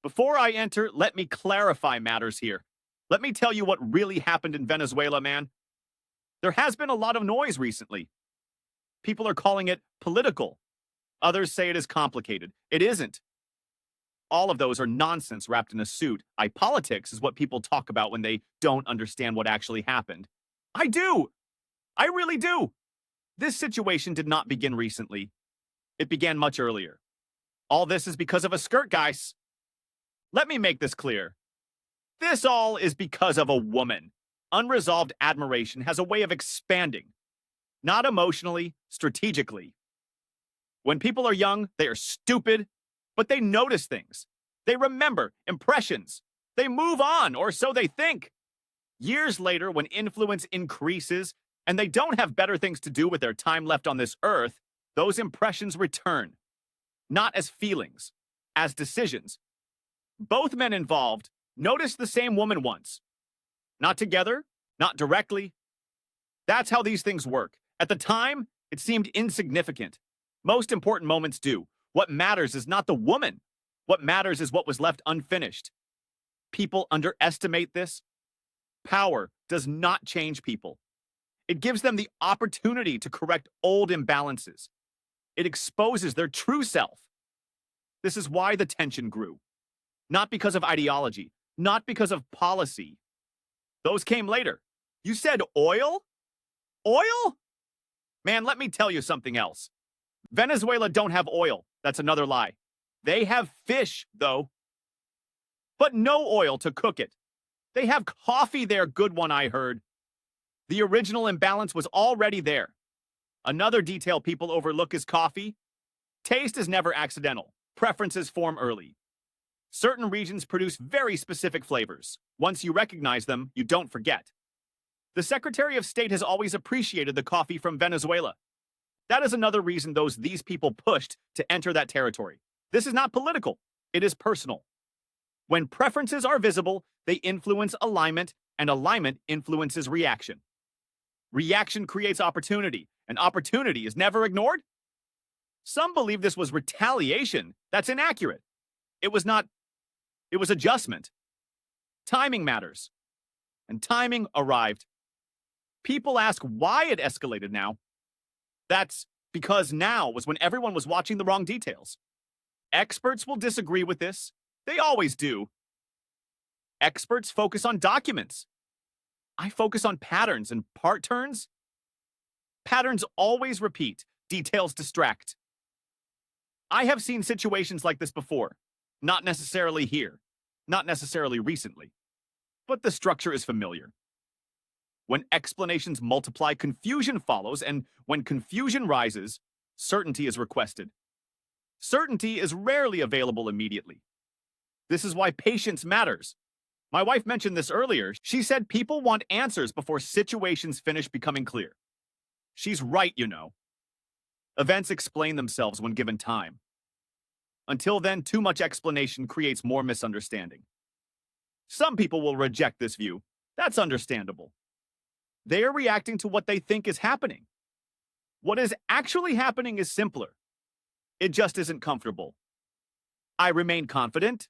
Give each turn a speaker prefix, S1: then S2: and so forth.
S1: Before I enter, let me clarify matters here. Let me tell you what really happened in Venezuela, man. There has been a lot of noise recently. People are calling it political. Others say it is complicated. It isn't. All of those are nonsense wrapped in a suit. Politics is what people talk about when they don't understand what actually happened. I do. I really do. This situation did not begin recently. It began much earlier. All this is because of a skirt, guys. Let me make this clear. This all is because of a woman. Unresolved admiration has a way of expanding. Not emotionally, strategically. When people are young, they are stupid, but they notice things. They remember impressions. They move on, or so they think. Years later, when influence increases and they don't have better things to do with their time left on this earth, those impressions return. Not as feelings, as decisions. Both men involved noticed the same woman once. Not together, not directly. That's how these things work. At the time, it seemed insignificant. Most important moments do. What matters is not the woman. What matters is what was left unfinished. People underestimate this. Power does not change people. It gives them the opportunity to correct old imbalances. It exposes their true self. This is why the tension grew. Not because of ideology, not because of policy. Those came later. You said oil? Oil? Man, let me tell you something else. Venezuela don't have oil. That's another lie. They have fish, though. But no oil to cook it. They have coffee there, good one, I heard. The original imbalance was already there. Another detail people overlook is coffee. Taste is never accidental. Preferences form early. Certain regions produce very specific flavors. Once you recognize them, you don't forget. The Secretary of State has always appreciated the coffee from Venezuela. That is another reason these people pushed to enter that territory. This is not political. It is personal. When preferences are visible, they influence alignment, and alignment influences reaction. Reaction creates opportunity, and opportunity is never ignored. Some believe this was retaliation. That's inaccurate. It was not. It was adjustment. Timing matters. And timing arrived. People ask why it escalated now. That's because now was when everyone was watching the wrong details. Experts will disagree with this. They always do. Experts focus on documents. I focus on patterns and part turns. Patterns always repeat. Details distract. I have seen situations like this before. Not necessarily here. Not necessarily recently. But the structure is familiar. When explanations multiply, confusion follows, and when confusion rises, certainty is requested. Certainty is rarely available immediately. This is why patience matters. My wife mentioned this earlier. She said people want answers before situations finish becoming clear. She's right, you know. Events explain themselves when given time. Until then, too much explanation creates more misunderstanding. Some people will reject this view. That's understandable. They are reacting to what they think is happening. What is actually happening is simpler. It just isn't comfortable. I remain confident.